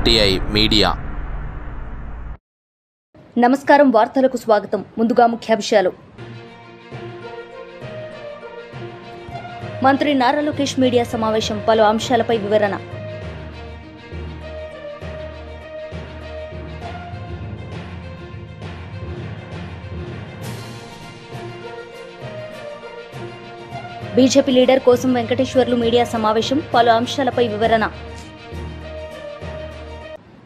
RTI media. నమస్కారం, వార్తలకు స్వాగతం. ముందుగా ముఖ్యాంశాలు. మంత్రి నారా లోకేష్ మీడియా సమావేశం, పలు అంశాలపై వివరణ. బీజేపీ లీడర్ కోసం వెంకటేశ్వర్లు మీడియా సమావేశం, పలు అంశాలపై వివరణ.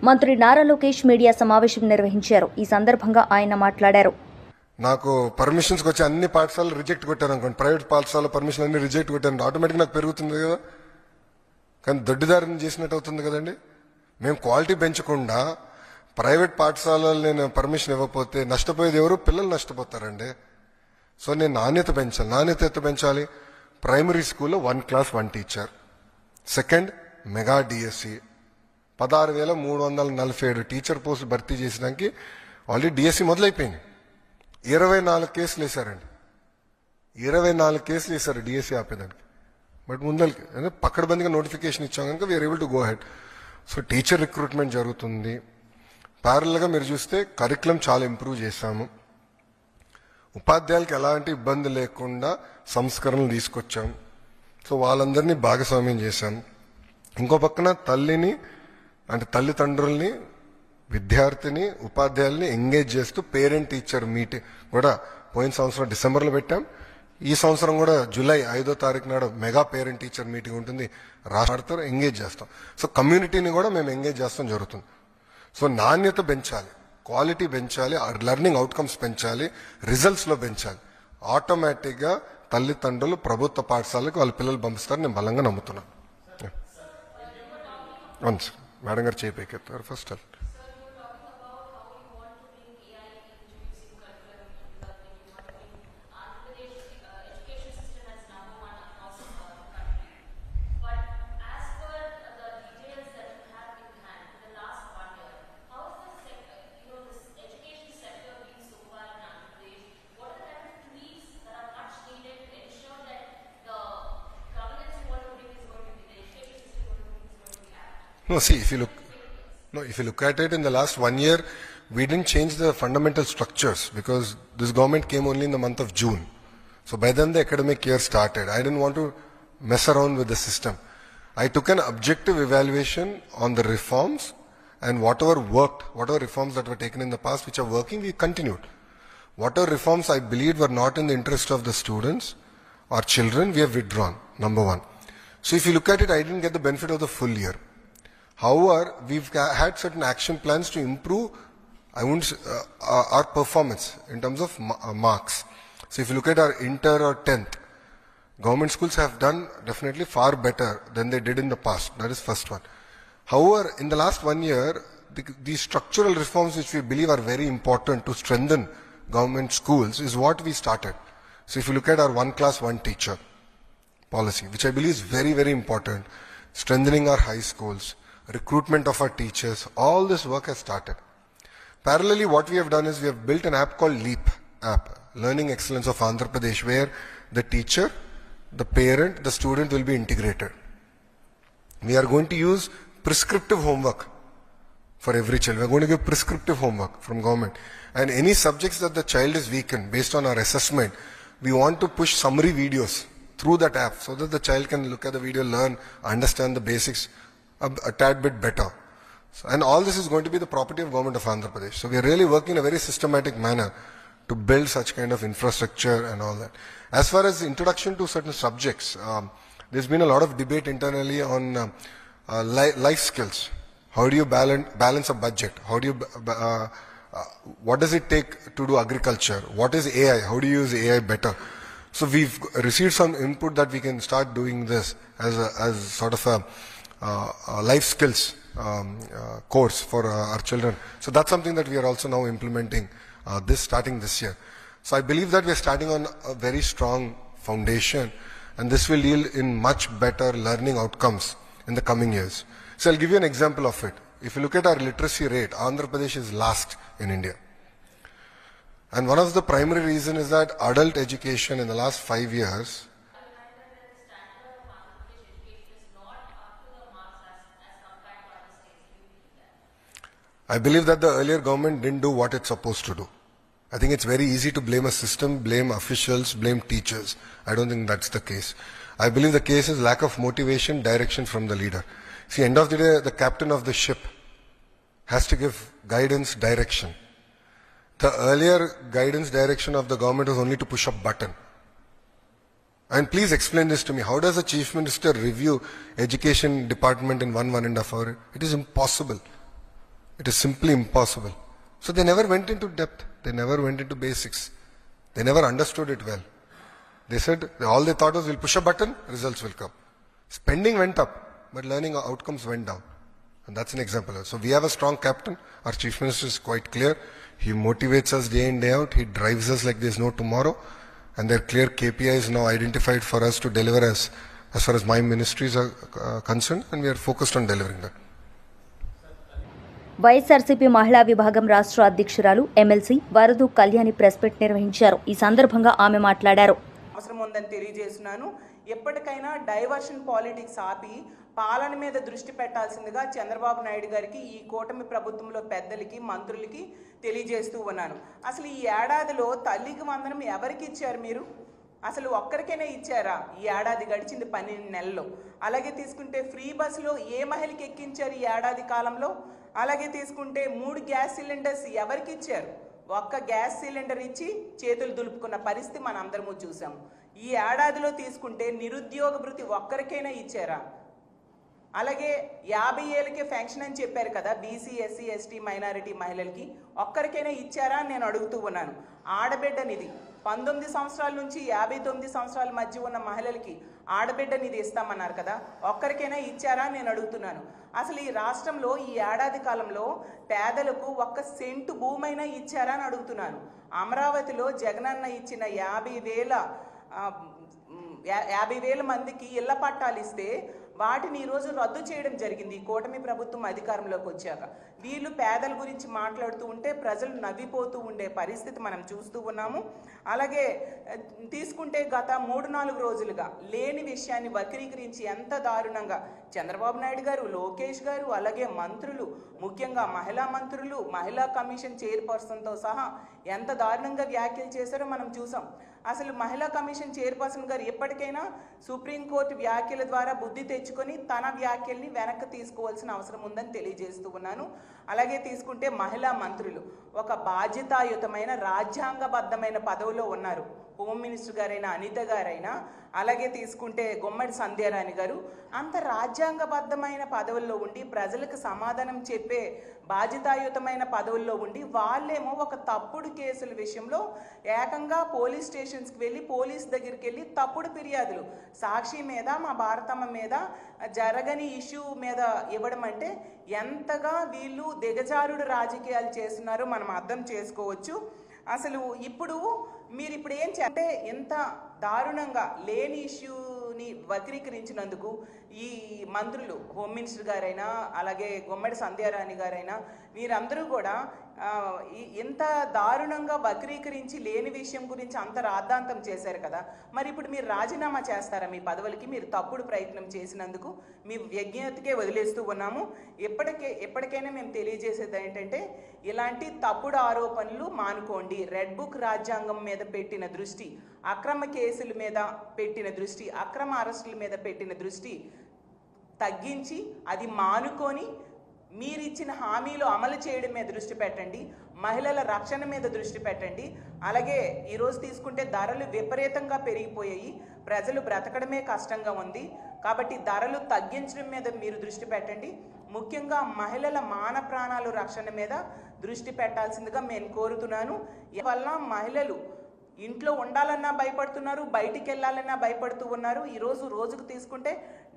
మంత్రి నారా లోకేష్ మీడియా సమావేశం నిర్వహించారు. ఈ సందర్భంగా ఆయన మాట్లాడారు. నాకు పర్మిషన్స్కి వచ్చి అన్ని పాఠశాలలు రిజెక్ట్ కొట్టాను అనుకోండి, ప్రైవేట్ పాఠశాల పర్మిషన్ అన్ని రిజెక్ట్ కొట్టాను, ఆటోమేటిక్ నాకు పెరుగుతుంది కదా. కానీ దొడ్డిదారిని చేసినట్టు అవుతుంది కదండి. మేము క్వాలిటీ పెంచకుండా ప్రైవేట్ పాఠశాలలు నేను పర్మిషన్ ఇవ్వకపోతే నష్టపోయేది ఎవరు? పిల్లలు నష్టపోతారండి. సో నేను నాణ్యత పెంచాలి. ప్రైమరీ స్కూల్లో 1 class 1 teacher. Second, mega DSC 16,347 teacher పోస్టులు భర్తీ చేసినానికి ఆల్రెడీ డిఎస్సి మొదలైపోయింది. 24 కేసులు వేశారండి. 24 కేసులు వేశారు డిఎస్సి ఆపేదానికి. బట్ ముందరికి పక్కడబందిగా నోటిఫికేషన్ ఇచ్చాం కనుక we are able to go ahead. So teacher recruitment జరుగుతుంది. ప్యారల్గా మీరు చూస్తే కరికులం చాలా ఇంప్రూవ్ చేశాము. ఉపాధ్యాయులకు ఎలాంటి ఇబ్బంది లేకుండా సంస్కరణలు తీసుకొచ్చాం. సో వాళ్ళందరినీ భాగస్వామ్యం చేశాం. ఇంకో పక్కన తల్లిదండ్రుల్ని, విద్యార్థిని, ఉపాధ్యాయుల్ని ఎంగేజ్ చేస్తూ పేరెంట్ టీచర్ మీటింగ్ కూడా పోయిన సంవత్సరం డిసెంబర్లో పెట్టాం. ఈ సంవత్సరం కూడా జూలై 5వ తారీఖు నాడు మెగా పేరెంట్ టీచర్ మీటింగ్ ఉంటుంది. రాష్ట్రాలతో ఎంగేజ్ చేస్తాం. సో కమ్యూనిటీని కూడా మేము ఎంగేజ్ చేస్తాం జరుగుతుంది. సో నాణ్యత పెంచాలి, క్వాలిటీ పెంచాలి, లెర్నింగ్ అవుట్కమ్స్ పెంచాలి, రిజల్ట్స్లో పెంచాలి. ఆటోమేటిక్గా తల్లిదండ్రులు ప్రభుత్వ పాఠశాలకు వాళ్ళ పిల్లలు పంపిస్తారని నేను బలంగా నమ్ముతున్నాను. మేడం గారు చేయికెత్తారు first. If you look at it, in the last 1 year, we didn't change the fundamental structures because this government came only in the month of June. So by then the academic year started. I didn't want to mess around with the system. I took an objective evaluation on the reforms, and whatever worked, whatever reforms that were taken in the past which are working, we continued. Whatever reforms I believed were not in the interest of the students or children, we have withdrawn, number one. So if you look at it, I didn't get the benefit of the full year. However, we've had certain action plans to improve our performance in terms of marks. So if you look at our inter or 10th, government schools have done definitely far better than they did in the past. That is first one. However, in the last 1 year, the structural reforms which we believe are very important to strengthen government schools is what we started. So if you look at our 1 class 1 teacher policy, which I believe is very, very important, strengthening our high schools, recruitment of our teachers, all this work has started. Parallelly, what we have done is we have built an app called LEAP app, Learning Excellence of Andhra Pradesh, where the teacher, the parent, the student will be integrated. We are going to use prescriptive homework for every child. We are going to give prescriptive homework from government. And any subjects that the child is weak in, based on our assessment, we want to push summary videos through that app so that the child can look at the video, learn, understand the basics a tad bit better. And all this is going to be the property of government of Andhra Pradesh. So we are really working in a very systematic manner to build such kind of infrastructure and all that. As far as introduction to certain subjects, there's been a lot of debate internally on life skills. How do you balance a budget? How do you what does it take to do agriculture? What is AI? How do you use AI better? So we've received some input that we can start doing this as sort of a life skills course for our children. So that's something that we are also now implementing starting this year. So I believe that we are starting on a very strong foundation, and this will yield in much better learning outcomes in the coming years. So I'll give you an example of it. If you look at our literacy rate, Andhra Pradesh is last in India. And one of the primary reasons is that adult education in the last 5 years I believe that the earlier government didn't do what it's supposed to do. I think it's very easy to blame a system, blame officials, blame teachers. I don't think that's the case. I believe the case is lack of motivation, direction from the leader. See, end of the day, the captain of the ship has to give guidance, direction. The earlier guidance, direction of the government was only to push a button. And please explain this to me. How does a chief minister review education department in 1.5 hours? It is impossible. It is simply impossible. So they never went into depth. They never went into basics. They never understood it well. They said, all they thought was, we'll push a button, results will come. Spending went up, but learning outcomes went down. And that's an example. So we have a strong captain. Our chief minister is quite clear. He motivates us day in, day out. He drives us like there's no tomorrow. And there are clear KPIs now identified for us to deliver as far as my ministries are concerned. And we are focused on delivering that. YSRCP మహిళా విభాగం రాష్ట్ర అధ్యక్షురాలు MLC వరదు Kalyani press meet నిర్వహించారు. ఈ సందర్భంగా ఆమె మాట్లాడారు. అవసరం ఉందని తెలియజేస్తున్నాను. ఎప్పటికైనా డైవర్షన్ పాలిటిక్స్ ఆపి పాలన మీద దృష్టి పెట్టాల్సిందిగా చంద్రబాబు నాయుడు గారికి, ఈ కూటమి ప్రభుత్వంలో పెద్దలకి, మంత్రులకి తెలియజేస్తూ ఉన్నాను. అసలు ఈ ఏడాదిలో తల్లికి వందనం ఎవరికి ఇచ్చారు మీరు? అసలు ఒక్కరికైనా ఇచ్చారా? ఈ ఏడాది గడిచింది 12 నెలల్లో. అలాగే తీసుకుంటే ఫ్రీ బస్సులో ఏ మహిళకి ఎక్కించారు ఈ ఏడాది కాలంలో? అలాగే తీసుకుంటే 3 గ్యాస్ సిలిండర్స్ ఎవరికి ఇచ్చారు? ఒక్క గ్యాస్ సిలిండర్ ఇచ్చి చేతులు దులుపుకున్న పరిస్థితి మనం అందరము చూసాము. ఈ ఏడాదిలో తీసుకుంటే నిరుద్యోగ భృతి ఒక్కరికైనా ఇచ్చారా? అలాగే 50 ఏళ్ళకే ఫెన్షన్ అని చెప్పారు కదా బీసీ, ఎస్సీ, ఎస్టీ, మైనారిటీ మహిళలకి, ఒక్కరికైనా ఇచ్చారా అని నేను అడుగుతూ ఉన్నాను. ఆడబిడ్డ నిధి 19 సంవత్సరాల నుంచి 59 సంవత్సరాల మధ్య ఉన్న మహిళలకి ఆడబిడ్డ నిధి ఇస్తామన్నారు కదా, ఒక్కరికైనా ఇచ్చారా అని నేను అడుగుతున్నాను. అసలు ఈ రాష్ట్రంలో ఈ ఏడాది కాలంలో పేదలకు 1 సెంటు భూమైనా ఇచ్చారా అని అడుగుతున్నాను. అమరావతిలో జగనన్న ఇచ్చిన 50,000 మందికి ఇళ్ల పట్టాలు ఇస్తే వాటిని ఈరోజు రద్దు చేయడం జరిగింది ఈ కూటమి ప్రభుత్వం అధికారంలోకి వచ్చాక. వీళ్ళు పేదల గురించి మాట్లాడుతూ ఉంటే ప్రజలు నవ్విపోతూ ఉండే పరిస్థితి మనం చూస్తూ ఉన్నాము. అలాగే తీసుకుంటే గత 3-4 రోజులుగా లేని విషయాన్ని వక్రీకరించి ఎంత దారుణంగా చంద్రబాబు నాయుడు గారు, లోకేష్ గారు, అలాగే మంత్రులు, ముఖ్యంగా మహిళా మంత్రులు, మహిళా కమిషన్ చైర్పర్సన్తో సహా ఎంత దారుణంగా వ్యాఖ్యలు చేశారో మనం చూసాం. అసలు మహిళా కమిషన్ చైర్పర్సన్ గారు ఎప్పటికైనా సుప్రీంకోర్టు వ్యాఖ్యల ద్వారా బుద్ధి తెచ్చుకొని తన వ్యాఖ్యల్ని వెనక్కి తీసుకోవాల్సిన అవసరం ఉందని తెలియజేస్తూ ఉన్నాను. అలాగే తీసుకుంటే మహిళా మంత్రులు ఒక బాధ్యతాయుతమైన రాజ్యాంగబద్ధమైన పదవిలో ఉన్నారు. హోమ్ మినిస్టర్ గారైనా, అనిత గారైనా, అలాగే తీసుకుంటే గుమ్మడి సంధ్యారాణి గారు అంత రాజ్యాంగబద్ధమైన పదవుల్లో ఉండి ప్రజలకు సమాధానం చెప్పే బాధ్యతాయుతమైన పదవుల్లో ఉండి వాళ్ళేమో ఒక తప్పుడు కేసుల విషయంలో ఏకంగా పోలీస్ స్టేషన్స్కి వెళ్ళి పోలీస్ దగ్గరికి వెళ్ళి తప్పుడు ఫిర్యాదులు సాక్షి మీద, మా భారతమ్మ మీద జరగని ఇష్యూ మీద ఇవ్వడం అంటే ఎంతగా వీళ్ళు దిగజారుడు రాజకీయాలు చేస్తున్నారో మనం అర్థం చేసుకోవచ్చు. అసలు మీరు ఇప్పుడు ఏం అంటే ఎంత దారుణంగా లేని ఇష్యూని వక్రీకరించినందుకు ఈ మంత్రులు, హోమ్ మినిస్టర్ గారైనా, అలాగే గుమ్మడి సంధ్యారాణి గారైనా వీరందరూ కూడా ఎంత దారుణంగా వక్రీకరించి లేని విషయం గురించి అంత రాద్ధాంతం చేశారు కదా. మరి ఇప్పుడు మీరు రాజీనామా చేస్తారా మీ పదవులకి? మీరు తప్పుడు ప్రయత్నం చేసినందుకు మీ విజ్ఞతకే వదిలేస్తూ ఉన్నాము. ఎప్పటికైనా మేము తెలియజేసేది ఏంటంటే ఇలాంటి తప్పుడు ఆరోపణలు మానుకోండి. రెడ్ బుక్ రాజ్యాంగం మీద పెట్టిన దృష్టి, అక్రమ కేసుల మీద పెట్టిన దృష్టి, అక్రమ అరెస్టుల మీద పెట్టిన దృష్టి తగ్గించి అది మానుకొని మీరిచ్చిన హామీలు అమలు చేయడం మీద దృష్టి పెట్టండి. మహిళల రక్షణ మీద దృష్టి పెట్టండి. అలాగే ఈరోజు తీసుకుంటే ధరలు విపరీతంగా పెరిగిపోయాయి. ప్రజలు బ్రతకడమే కష్టంగా ఉంది. కాబట్టి ధరలు తగ్గించడం మీద మీరు దృష్టి పెట్టండి. ముఖ్యంగా మహిళల మాన ప్రాణాలు రక్షణ మీద దృష్టి పెట్టాల్సిందిగా నేను కోరుతున్నాను. వల్ల మహిళలు ఇంట్లో ఉండాలన్నా భయపడుతున్నారు, బయటికి వెళ్ళాలన్నా భయపడుతూ ఉన్నారు. ఈరోజు రోజుకు తీసుకుంటే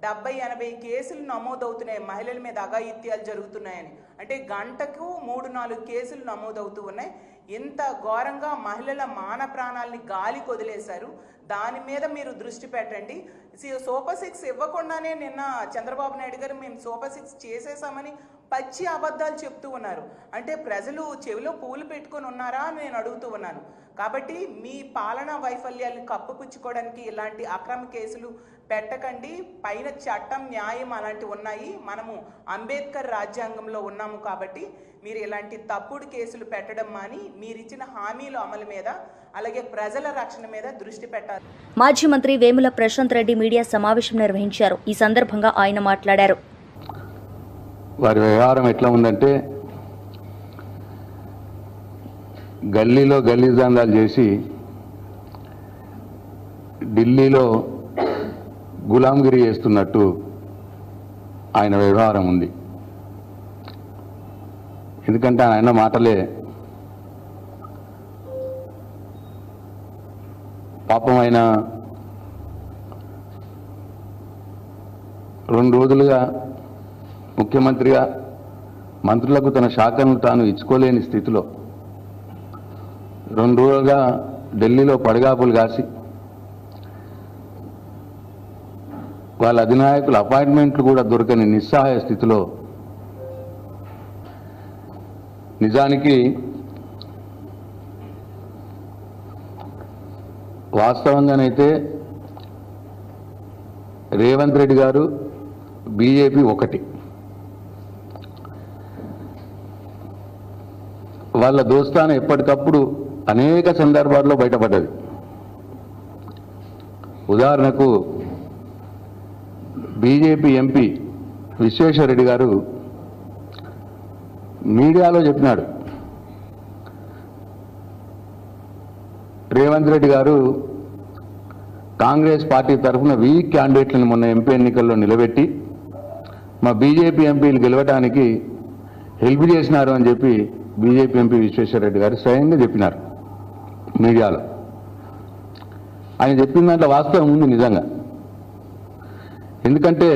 70-80 కేసులు నమోదవుతున్నాయి మహిళల మీద అఘాయిత్యాలు జరుగుతున్నాయని. అంటే గంటకు 3-4 కేసులు నమోదవుతూ ఉన్నాయి. ఇంత ఘోరంగా మహిళల మాన ప్రాణాలని గాలికి వదిలేశారు. దాని మీద మీరు దృష్టి పెట్టండి. సూపర్ 6 ఇవ్వకుండానే నిన్న చంద్రబాబు నాయుడు గారు మేము సూపర్ 6 చేసేసామని పచ్చి అబద్ధాలు చెప్తూ ఉన్నారు. అంటే ప్రజలు చెవిలో పూలు పెట్టుకొని ఉన్నారా అని నేను అడుగుతూ ఉన్నాను. కాబట్టి మీ పాలనా వైఫల్యాలను కప్పుపుచ్చుకోవడానికి ఇలాంటి అక్రమ కేసులు పెట్టకండి. పైన చట్టం, న్యాయం అలాంటివి ఉన్నాయి. మనము అంబేద్కర్ రాజ్యాంగంలో ఉన్నాము కాబట్టి మీరు ఇలాంటి తప్పుడు కేసులు పెట్టడం మాని మీరిచ్చిన హామీల అమలు మీద అలాగే ప్రజల రక్షణ మీద దృష్టి పెట్టాలి. మాజీ మంత్రి వేముల ప్రశాంత్ రెడ్డి మీడియా సమావేశం నిర్వహించారు. ఈ సందర్భంగా ఆయన మాట్లాడారు. వారి వ్యవహారం ఎట్లా ఉందంటే, గల్లీలో గల్లీ దందాలు చేసి ఢిల్లీలో గులాంగిరి చేస్తున్నట్టు ఆయన వ్యవహారం ఉంది. ఎందుకంటే ఆయన మాటలే పాపం. ఆయన 2 రోజులుగా ముఖ్యమంత్రిగా మంత్రులకు తన శాఖను తాను ఇచ్చుకోలేని స్థితిలో 2 రోజులుగా ఢిల్లీలో పడగాపులు కాసి వాళ్ళ అధినాయకుల అపాయింట్మెంట్లు కూడా దొరకని నిస్సహాయ స్థితిలో, నిజానికి వాస్తవంగానైతే రేవంత్ రెడ్డి గారు బీజేపీ ఒకటి. వాళ్ళ దోస్తాను ఎప్పటికప్పుడు అనేక సందర్భాల్లో బయటపడ్డది. ఉదాహరణకు బీజేపీ ఎంపీ విశ్వేశ్వరరెడ్డి గారు మీడియాలో చెప్పినాడు, రేవంత్ రెడ్డి గారు కాంగ్రెస్ పార్టీ తరఫున వీక్ క్యాండిడేట్లను మొన్న ఎంపీ ఎన్నికల్లో నిలబెట్టి మా బీజేపీ ఎంపీలు గెలవడానికి హెల్ప్ చేసినారు అని చెప్పి బీజేపీ ఎంపీ విశ్వేశ్వరరెడ్డి గారు స్వయంగా చెప్పినారు మీడియాలో. ఆయన చెప్పిన దాంట్లో వాస్తవం ఉంది నిజంగా. ఎందుకంటే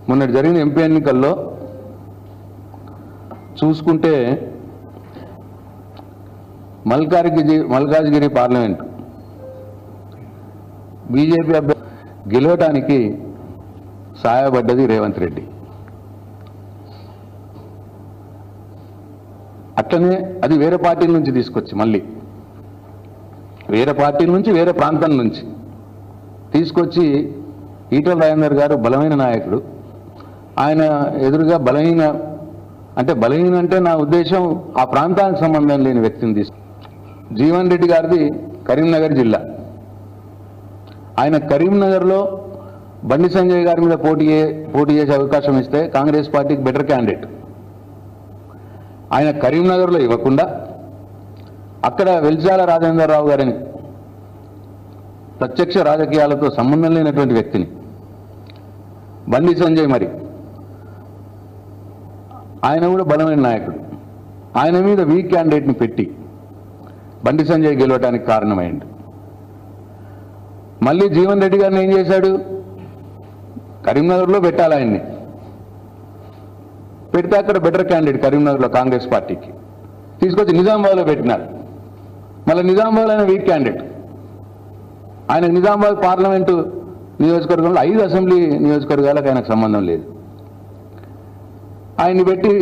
మొన్నటి జరిగిన ఎంపీ ఎన్నికల్లో చూసుకుంటే మల్కాజ్గిరి పార్లమెంట్ బీజేపీ అభ్యర్థి గెలవటానికి సహాయపడ్డది రేవంత్ రెడ్డి. అట్లనే అది వేరే పార్టీల నుంచి తీసుకొచ్చి, మళ్ళీ వేరే పార్టీల నుంచి వేరే ప్రాంతం నుంచి తీసుకొచ్చి ఈటల రాజేందర్ గారు బలమైన నాయకుడు, ఆయన ఎదురుగా బలహీన అంటే నా ఉద్దేశం ఆ ప్రాంతానికి సంబంధం లేని వ్యక్తిని తీసుకు. జీవన్ రెడ్డి గారిది కరీంనగర్ జిల్లా. ఆయన కరీంనగర్లో బండి సంజయ్ గారి మీద పోటీ చేసే అవకాశం ఇస్తే కాంగ్రెస్ పార్టీకి బెటర్ క్యాండిడేట్. ఆయన కరీంనగర్లో ఇవ్వకుండా అక్కడ వెల్చాల రాజేంద్రరావు గారిని, ప్రత్యక్ష రాజకీయాలతో సంబంధం లేనటువంటి వ్యక్తిని, బండి సంజయ్ మరి ఆయన కూడా బలమైన నాయకుడు, ఆయన మీద వీక్ క్యాండిడేట్ని పెట్టి బండి సంజయ్ గెలవడానికి కారణమైంది. మళ్ళీ జీవన్ రెడ్డి గారిని ఏం చేశాడు, కరీంనగర్లో పెట్టాలి ఆయన్ని, పెడితే అక్కడ బెటర్ క్యాండిడేట్ కరీంనగర్లో కాంగ్రెస్ పార్టీకి తీసుకొచ్చి నిజామాబాద్లో పెట్టినారు. మళ్ళీ నిజామాబాద్ ఆయన వీక్ క్యాండిడేట్. ఆయన నిజామాబాద్ పార్లమెంటు నియోజకవర్గంలో 5 అసెంబ్లీ నియోజకవర్గాలకు ఆయనకు సంబంధం లేదు. ఆయన్ని పెట్టి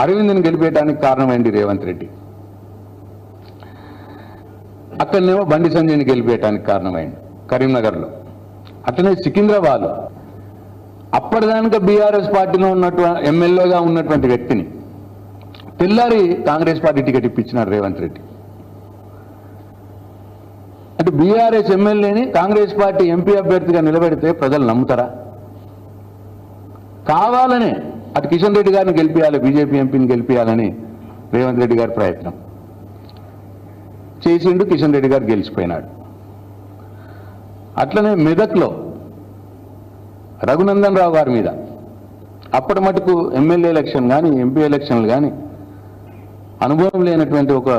అరవింద్ని గెలిపేయడానికి కారణమైంది రేవంత్ రెడ్డి. అక్కడనేమో బండి సంజయ్ని గెలిపేయడానికి కారణమైంది కరీంనగర్లో. అట్లనే సికింద్రాబాద్ అప్పటిదానిక బీఆర్ఎస్ పార్టీలో ఉన్నటువంటి ఎమ్మెల్యేగా ఉన్నటువంటి వ్యక్తిని తెల్లారి కాంగ్రెస్ పార్టీ టికెట్ ఇప్పించినారు రేవంత్ రెడ్డి. అంటే బీఆర్ఎస్ ఎమ్మెల్యేని కాంగ్రెస్ పార్టీ ఎంపీ అభ్యర్థిగా నిలబెడితే ప్రజలు నమ్ముతారా? కావాలనే అటు కిషన్ రెడ్డి గారిని గెలిపించాలి, బీజేపీ ఎంపీని గెలిపించాలని రేవంత్ రెడ్డి గారి ప్రయత్నం చేసిండు. కిషన్ రెడ్డి గారు గెలిచిపోయినాడు. అట్లనే మెదక్లో రఘునందన్ రావు గారి మీద అప్పటి మటుకు ఎమ్మెల్యే ఎలక్షన్ కానీ ఎంపీ ఎలక్షన్లు కానీ అనుభవం లేనటువంటి ఒక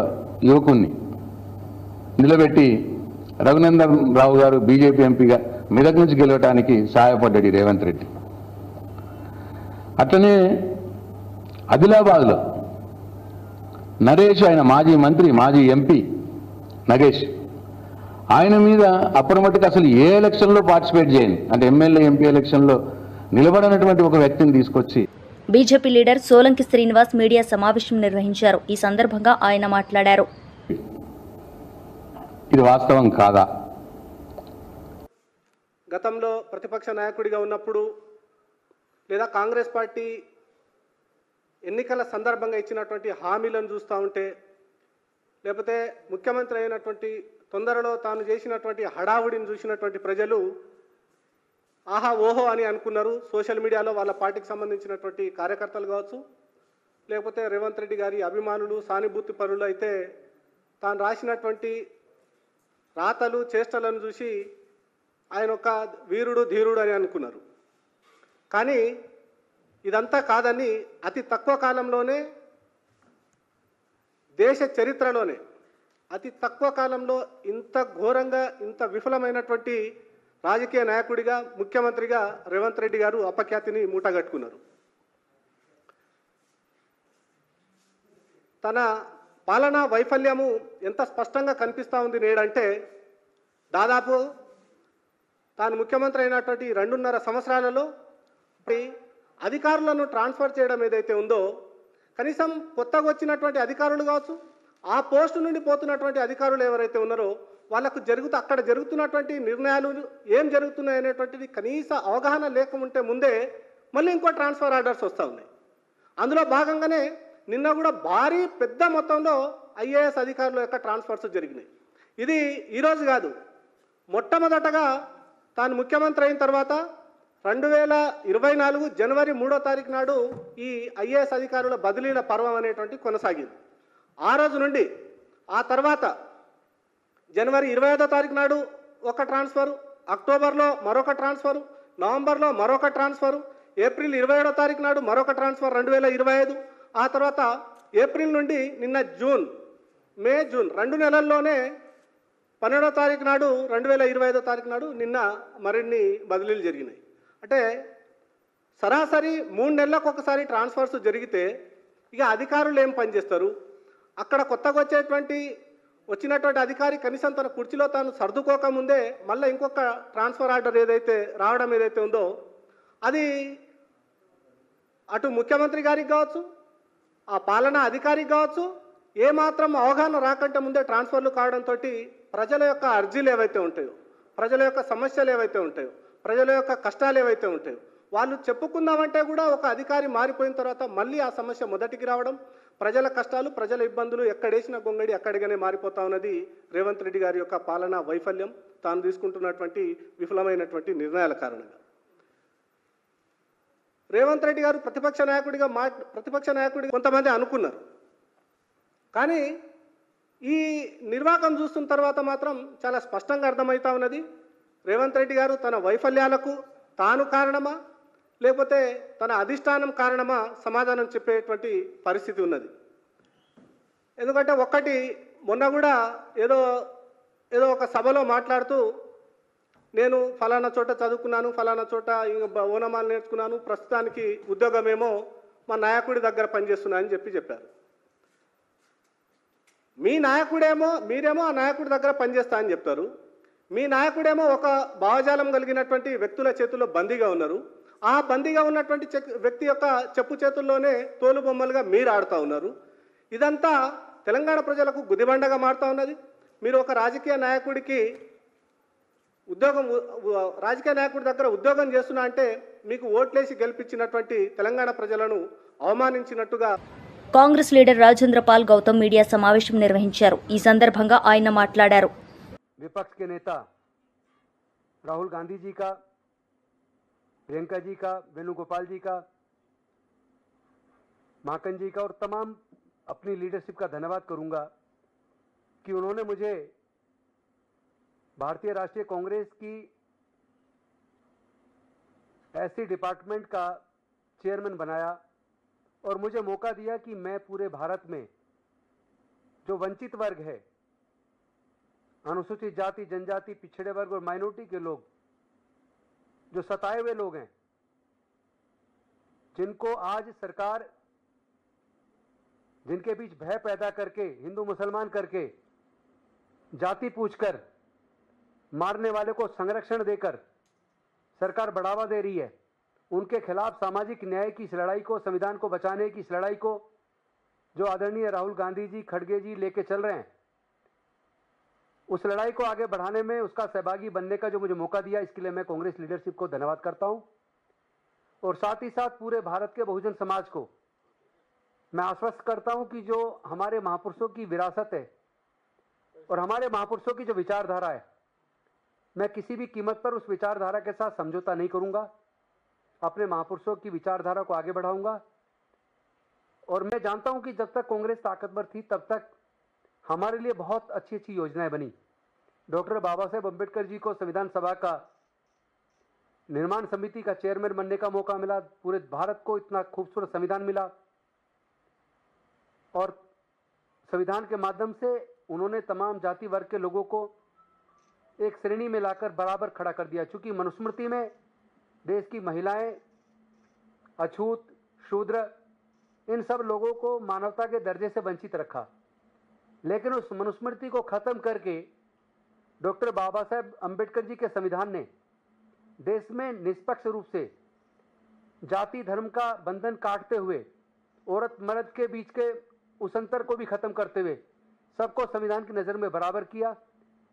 యువకుణ్ణి నిలబెట్టి రఘునందన్ రావు గారు బీజేపీ ఎంపీగా మెదక్ నుంచి గెలవటానికి సహాయపడ్డాడు రేవంత్ రెడ్డి. అట్లనే ఆదిలాబాద్లో నరేష్, ఆయన మాజీ మంత్రి, మాజీ ఎంపీ నగేష్, ఆయన మీద అప్పటి మట్టుకు అసలు ఏ ఎలక్షన్లో పార్టిసిపేట్ చేయని, అంటే ఎమ్మెల్యే ఎంపీ ఎలక్షన్లో నిలబడినటువంటి ఒక వ్యక్తిని తీసుకొచ్చి BJP leader Solanki Srinivas media సమావేశం నిర్వహించారు. ఈ సందర్భంగా ఆయన మాట్లాడారు. ఇది వాస్తవం కాదా గతంలో ప్రతిపక్ష నాయకుడిగా ఉన్నప్పుడు లేదా కాంగ్రెస్ పార్టీ ఎన్నికల సందర్భంగా ఇచ్చినటువంటి హామీలను చూస్తూ ఉంటే, లేకపోతే ముఖ్యమంత్రి అయినటువంటి తొందరలో తాను చేసినటువంటి హడావుడిని చూసినటువంటి ప్రజలు ఆహా ఓహో అని అనుకున్నారు. సోషల్ మీడియాలో వాళ్ళ పార్టీకి సంబంధించినటువంటి కార్యకర్తలు కావచ్చు, లేకపోతే రేవంత్ రెడ్డి గారి అభిమానులు సానుభూతి పరులు అయితే తాను రాసినటువంటి రాతలు చేష్టలను చూసి ఆయన ఒక వీరుడు ధీరుడు అని అనుకున్నారు. కానీ ఇదంతా కాదని అతి తక్కువ కాలంలోనే దేశ చరిత్రలోనే అతి తక్కువ కాలంలో ఇంత ఘోరంగా ఇంత విఫలమైనటువంటి రాజకీయ నాయకుడిగా ముఖ్యమంత్రిగా రేవంత్ రెడ్డి గారు అపఖ్యాతిని మూటగట్టుకున్నారు. తన పాలనా వైఫల్యము ఎంత స్పష్టంగా కనిపిస్తూ ఉంది నేడంటే, దాదాపు తాను ముఖ్యమంత్రి అయినటువంటి 2.5 సంవత్సరాలలో అధికారులను ట్రాన్స్ఫర్ చేయడం ఏదైతే ఉందో, కనీసం కొత్తగా వచ్చినటువంటి అధికారులు కావచ్చు, ఆ పోస్టు నుండి పోతున్నటువంటి అధికారులు ఎవరైతే ఉన్నారో వాళ్ళకు అక్కడ జరుగుతున్నటువంటి నిర్ణయాలు ఏం జరుగుతున్నాయి అనేటువంటిది కనీస అవగాహన లేకుంటే ముందే మళ్ళీ ఇంకో ట్రాన్స్ఫర్ ఆర్డర్స్ వస్తూ ఉన్నాయి. అందులో భాగంగానే నిన్న కూడా భారీ పెద్ద మొత్తంలో ఐఏఎస్ అధికారుల యొక్క ట్రాన్స్ఫర్స్ జరిగినాయి. ఇది ఈరోజు కాదు, మొట్టమొదటగా తాను ముఖ్యమంత్రి అయిన తర్వాత 2024 జనవరి 3వ తారీఖు నాడు ఈ ఐఏఎస్ అధికారుల బదిలీల పర్వం అనేటువంటి కొనసాగింది. ఆ రోజు నుండి ఆ తర్వాత జనవరి 25వ తారీఖు నాడు ఒక ట్రాన్స్ఫరు, అక్టోబర్లో మరొక ట్రాన్స్ఫరు, నవంబర్లో మరొక ట్రాన్స్ఫరు, ఏప్రిల్ 27వ తారీఖు నాడు మరొక ట్రాన్స్ఫర్ 2025, ఆ తర్వాత ఏప్రిల్ నుండి నిన్న మే జూన్ 2 నెలల్లోనే 12వ తారీఖు నాడు 2025వ తారీఖు నాడు నిన్న మరిన్ని బదిలీలు జరిగినాయి. అంటే సరాసరి 3 నెలలకు ఒకసారి ట్రాన్స్ఫర్స్ జరిగితే ఇక అధికారులు ఏం పనిచేస్తారు? అక్కడ కొత్తగా వచ్చినటువంటి అధికారి కనీసం తన కుర్చీలో తాను సర్దుకోకముందే మళ్ళీ ఇంకొక ట్రాన్స్ఫర్ ఆర్డర్ రావడం ఏదైతే ఉందో, అది అటు ముఖ్యమంత్రి గారికి కావచ్చు, ఆ పాలనా అధికారికి కావచ్చు, ఏమాత్రం అవగాహన రాకంటే ముందే ట్రాన్స్ఫర్లు కావడంతో ప్రజల యొక్క అర్జీలు ఏవైతే ఉంటాయో, ప్రజల యొక్క సమస్యలు ఏవైతే ఉంటాయో, ప్రజల యొక్క కష్టాలు ఏవైతే ఉంటాయో వాళ్ళు చెప్పుకుందామంటే కూడా ఒక అధికారి మారిపోయిన తర్వాత మళ్ళీ ఆ సమస్య మొదటికి రావడం, ప్రజల కష్టాలు ప్రజల ఇబ్బందులు ఎక్కడేసిన గొంగడి అక్కడిగానే మారిపోతా ఉన్నది రేవంత్ రెడ్డి గారి యొక్క పాలనా వైఫల్యం, తాను తీసుకుంటున్నటువంటి విఫలమైనటువంటి నిర్ణయాల కారణంగా. రేవంత్ రెడ్డి గారు ప్రతిపక్ష నాయకుడిగా కొంతమంది అనుకున్నారు. కానీ ఈ నిర్వాకం చూస్తున్న తర్వాత మాత్రం చాలా స్పష్టంగా అర్థమవుతా ఉన్నది, రేవంత్ రెడ్డి గారు తన వైఫల్యాలకు తాను కారణమా లేకపోతే తన అధిష్టానం కారణమా సమాధానం చెప్పేటువంటి పరిస్థితి ఉన్నది. ఎందుకంటే ఒక్కటి, మొన్న కూడా ఏదో ఒక సభలో మాట్లాడుతూ నేను ఫలానా చోట చదువుకున్నాను, ఫలానా చోట ఓనమాలు నేర్చుకున్నాను, ప్రస్తుతానికి ఉద్యోగమేమో మా నాయకుడి దగ్గర పనిచేస్తున్నా అని చెప్పారు. మీరేమో ఆ నాయకుడి దగ్గర పనిచేస్తా అని చెప్తారు. మీ నాయకుడేమో ఒక భావజాలం కలిగినటువంటి వ్యక్తుల చేతుల్లో బందీగా ఉన్నారు. ఆ బందీగా ఉన్నటువంటి వ్యక్తి యొక్క చెప్పు చేతుల్లోనే తోలు బొమ్మలుగా మీరు ఆడుతూ ఉన్నారు. ఇదంతా తెలంగాణ ప్రజలకు గుదిబండగా మారుతూ ఉన్నది. మీరు ఒక రాజకీయ నాయకుడి దగ్గర ఉద్యోగం చేస్తున్నా అంటే మీకు ఓట్లేసి గెలిపించినటువంటి తెలంగాణ ప్రజలను అవమానించినట్టుగా. కాంగ్రెస్ లీడర్ రాజేంద్ర పాల్ గౌతమ్ మీడియా సమావేశం నిర్వహించారు. ఈ సందర్భంగా ఆయన మాట్లాడారు. विपक्ष के नेता राहुल गांधी जी का, प्रियंका जी का, वेणुगोपाल जी का, माकन जी का और तमाम अपनी लीडरशिप का धन्यवाद करूंगा कि उन्होंने मुझे भारतीय राष्ट्रीय कांग्रेस की ऐसी डिपार्टमेंट का चेयरमैन बनाया और मुझे मौका दिया कि मैं पूरे भारत में जो वंचित वर्ग है, अनुसूचित जाति, जनजाति, पिछड़े वर्ग और माइनॉरिटी के लोग, जो सताए हुए लोग हैं, जिनको आज सरकार जिनके बीच भय पैदा करके, हिंदू मुसलमान करके, जाति पूछकर मारने वाले को संरक्षण देकर सरकार बढ़ावा दे रही है, उनके खिलाफ सामाजिक न्याय की इस लड़ाई को, संविधान को बचाने की इस लड़ाई को जो आदरणीय राहुल गांधी जी, खड़गे जी लेके चल रहे हैं, उस लड़ाई को आगे बढ़ाने में उसका सहभागी बनने का जो मुझे मौका दिया, इसके लिए मैं कांग्रेस लीडरशिप को धन्यवाद करता हूं। और साथ ही साथ पूरे भारत के बहुजन समाज को मैं आश्वस्त करता हूं कि जो हमारे महापुरुषों की विरासत है और हमारे महापुरुषों की जो विचारधारा है, मैं किसी भी कीमत पर उस विचारधारा के साथ समझौता नहीं करूंगा। अपने महापुरुषों की विचारधारा को आगे बढ़ाऊंगा। और मैं जानता हूं कि जब तक कांग्रेस ताकतवर थी तब तक हमारे लिए बहुत अच्छी अच्छी योजनाएं बनी। डॉक्टर बाबा साहेब अम्बेडकर जी को संविधान सभा का निर्माण समिति का चेयरमैन बनने का मौका मिला। पूरे भारत को इतना खूबसूरत संविधान मिला और संविधान के माध्यम से उन्होंने तमाम जाति वर्ग के लोगों को एक श्रेणी में लाकर बराबर खड़ा कर दिया। चूंकि मनुस्मृति में देश की महिलाएं, अछूत, शूद्र, इन सब लोगों को मानवता के दर्जे से वंचित रखा, लेकिन उस मनुस्मृति को खत्म करके डॉक्टर बाबा साहेब अम्बेडकर जी के संविधान ने देश में निष्पक्ष रूप से जाति धर्म का बंधन काटते हुए औरत मर्द के बीच के उस अंतर को भी खत्म करते हुए सबको संविधान की नज़र में बराबर किया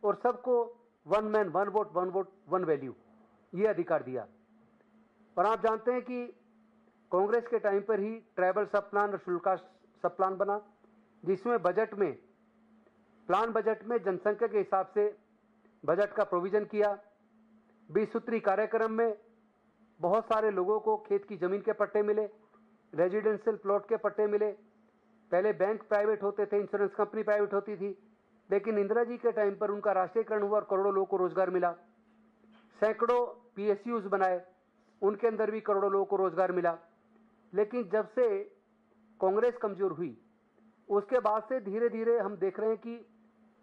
और सबको one man one vote one value ये अधिकार दिया। और आप जानते हैं कि कांग्रेस के टाइम पर ही ट्राइबल सब प्लान और शेड्यूल कास्ट सब प्लान बना, जिसमें बजट में प्लान बजट में जनसंख्या के हिसाब से बजट का प्रोविजन किया। 20 सूत्री कार्यक्रम में बहुत सारे लोगों को खेत की जमीन के पट्टे मिले, रेजिडेंशियल प्लॉट के पट्टे मिले। पहले बैंक प्राइवेट होते थे, इंश्योरेंस कंपनी प्राइवेट होती थी, लेकिन इंदिरा जी के टाइम पर उनका राष्ट्रीयकरण हुआ और करोड़ों लोगों को रोजगार मिला। सैकड़ों PSUs बनाए, उनके अंदर भी करोड़ों लोगों को रोजगार मिला। लेकिन जब से कांग्रेस कमजोर हुई उसके बाद से धीरे धीरे हम देख रहे हैं कि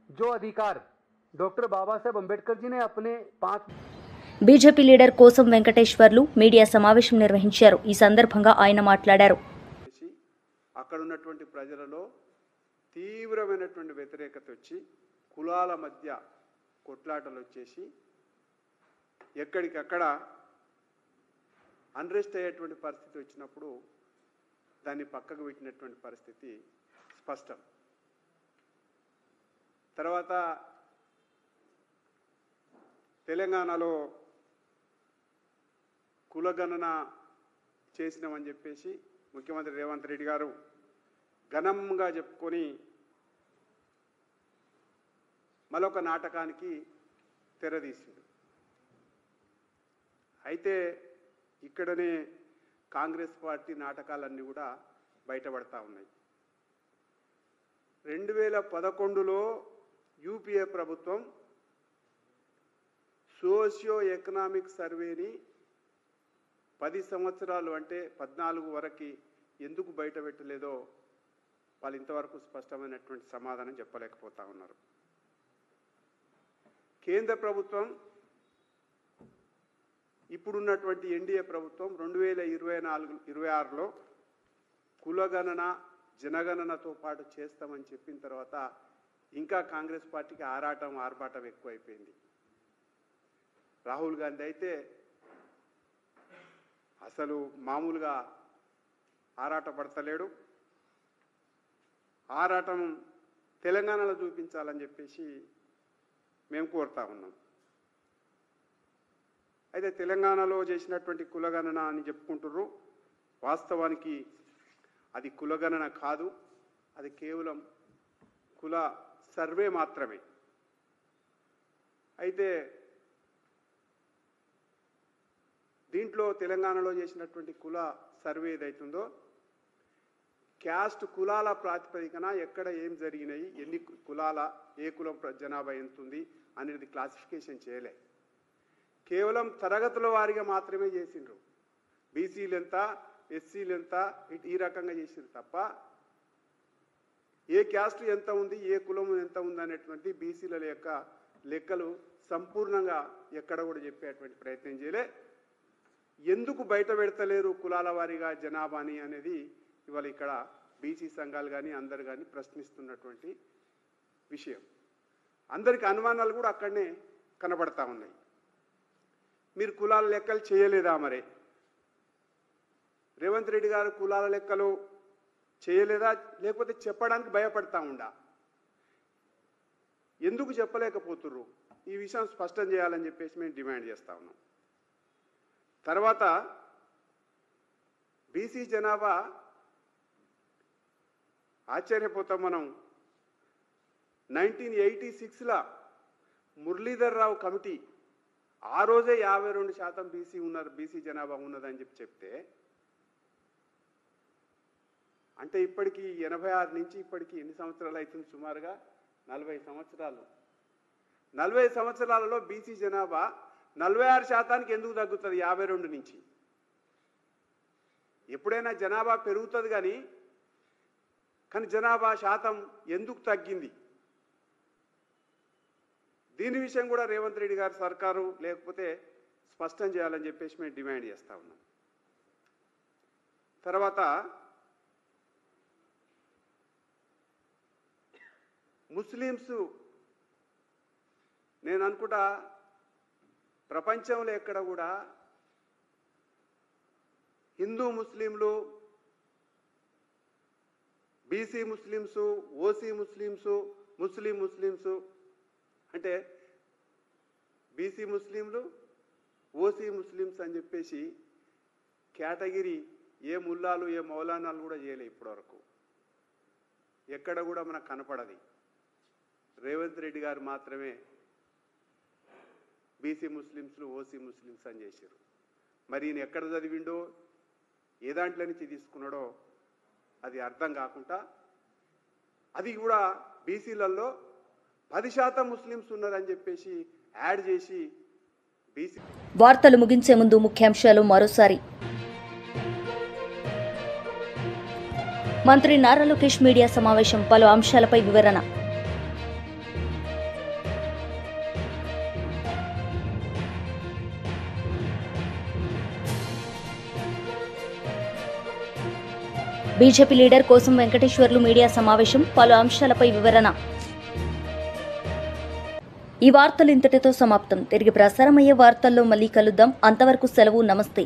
जो अधिकार डॉक्टर बाबा साहेब अंबेडकर जी ने अपने 5 బీజేపీ లీడర్ కోసం వెంకటేశ్వర్లు మీడియా సమావేశం నిర్వహించారు. ఈ సందర్భంగా ఆయన మాట్లాడారు. అక్కడ ఉన్నటువంటి ప్రజలలో తీవ్రమైనటువంటి వ్యతిరేకత వచ్చి కులాల మధ్య కొట్లాటలు వచ్చేసి ఎక్కడికక్కడ అన్రెస్ట్ అయ్యేటువంటి పరిస్థితి వచ్చినప్పుడు దాన్ని పక్కకు పెట్టినటువంటి పరిస్థితి స్పష్టం. తర్వాత తెలంగాణలో కులగణన చేసినామని చెప్పేసి ముఖ్యమంత్రి రేవంత్ రెడ్డి గారు ఘనంగా చెప్పుకొని మరొక నాటకానికి తెరదీసింది. అయితే ఇక్కడనే కాంగ్రెస్ పార్టీ నాటకాలన్నీ కూడా బయటపడతా ఉన్నాయి. 2011లో యూపీఏ ప్రభుత్వం సోషియో ఎకనామిక్ సర్వేని 10 సంవత్సరాలు అంటే 14 వరకు ఎందుకు బయట పెట్టలేదో వాళ్ళు ఇంతవరకు స్పష్టమైనటువంటి సమాధానం చెప్పలేకపోతా ఉన్నారు. కేంద్ర ప్రభుత్వం ఇప్పుడున్నటువంటి ఎన్డీఏ ప్రభుత్వం 2024-26లో కులగణన జనగణనతో పాటు చేస్తామని చెప్పిన తర్వాత ఇంకా కాంగ్రెస్ పార్టీకి ఆర్భాటం ఎక్కువైపోయింది. రాహుల్ గాంధీ అయితే అసలు మామూలుగా ఆరాటపడతలేడు. ఆరాటం తెలంగాణలో చూపించాలని చెప్పేసి మేము కోరుతా ఉన్నాం. అయితే తెలంగాణలో చేసినటువంటి కులగణన అని చెప్పుకుంటున్నారు. వాస్తవానికి అది కులగణన కాదు, అది కేవలం కుల సర్వే మాత్రమే. అయితే దీంట్లో తెలంగాణలో చేసినటువంటి కుల సర్వే ఏదైతుందో క్యాస్ట్ కులాల ప్రాతిపదికన ఎక్కడ ఏం జరిగినాయి, ఎన్ని కులాల ఏ కులం జనాభా ఎంత ఉంది అనేది క్లాసిఫికేషన్ చేయలే. కేవలం తరగతుల వారీగా మాత్రమే చేసిండ్రు. బీసీలు ఎంత, ఎస్సీలు ఎంత, ఈ రకంగా చేసిండ్రు తప్ప ఏ క్యాస్ట్ ఎంత ఉంది, ఏ కులం ఎంత ఉంది అనేటువంటి బీసీల యొక్క లెక్కలు సంపూర్ణంగా ఎక్కడ కూడా చెప్పేటువంటి ప్రయత్నం చేయలే. ఎందుకు బయట పెడతలేరు కులాల వారీగా జనాభాని అనేది ఇవాళ ఇక్కడ బీసీ సంఘాలు కానీ అందరు కానీ ప్రశ్నిస్తున్నటువంటి విషయం. అందరికి అనుమానాలు కూడా అక్కడనే కనబడతా ఉన్నాయి. మీరు కులాల లెక్కలు చేయలేదా? మరి రేవంత్ రెడ్డి గారు కులాల లెక్కలు చేయలేదా, లేకపోతే చెప్పడానికి భయపడతా ఉండా? ఎందుకు చెప్పలేకపోతుర్రు? ఈ విషయం స్పష్టం చేయాలని చెప్పేసి మేము డిమాండ్ చేస్తా ఉన్నాం. తర్వాత బీసీ జనాభా ఆశ్చర్యపోతాం మనం. 1986లా మురళీధర్ రావు కమిటీ ఆ రోజే 52% బీసీ జనాభా ఉన్నదని చెప్తే, అంటే ఇప్పటికీ 86 నుంచి ఇప్పటికీ ఎన్ని సంవత్సరాలు అవుతుంది? సుమారుగా 40 సంవత్సరాలు. 40 సంవత్సరాలలో బీసీ జనాభా 46% ఎందుకు తగ్గుతుంది 52 నుంచి? ఎప్పుడైనా జనాభా పెరుగుతుంది కానీ జనాభా శాతం ఎందుకు తగ్గింది? దీని విషయం కూడా రేవంత్ రెడ్డి గారి సర్కారు లేకపోతే స్పష్టం చేయాలని చెప్పేసి మేము డిమాండ్ చేస్తా ఉన్నాం. తర్వాత ముస్లిమ్స్, నేను అనుకుంటా ప్రపంచంలో ఎక్కడ కూడా హిందూ ముస్లింలు, BC Muslims, OC Muslims, Muslims అంటే బీసీ ముస్లింలు, ఓసీ ముస్లిమ్స్ అని చెప్పేసి కేటగిరీ ఏ ముల్లాలు ఏ మౌలానాలు కూడా చేయలే ఇప్పటివరకు. ఎక్కడ కూడా మనకు కనపడది. రేవంత్ రెడ్డి గారు మాత్రమే బీసీ ముస్లిమ్స్లు, ఓసీ ముస్లిమ్స్ అని చేశారు. మరి ఈయన ఎక్కడ చదివిండో, ఏ దాంట్లో నుంచి తీసుకున్నాడో అది అర్థం కాకుండా, అది కూడా బీసీలలో 10% ముస్లిమ్స్ ఉన్నారని చెప్పేసి యాడ్ చేసి బీసీ. వార్తలు ముగించే ముందు ముఖ్యాంశాలు మరోసారి. మంత్రి నారా లోకేష్ మీడియా సమావేశం, పలు అంశాలపై వివరణ. బీజేపీ లీడర్ కోసం వెంకటేశ్వర్లు మీడియా సమావేశం, పలు అంశాలపై వివరణ. ఈ వార్తలు ఇంతటితో సమాప్తం. తిరిగి ప్రసారమయ్యే వార్తల్లో మళ్ళీ కలుద్దాం. అంతవరకు సెలవు. నమస్తే.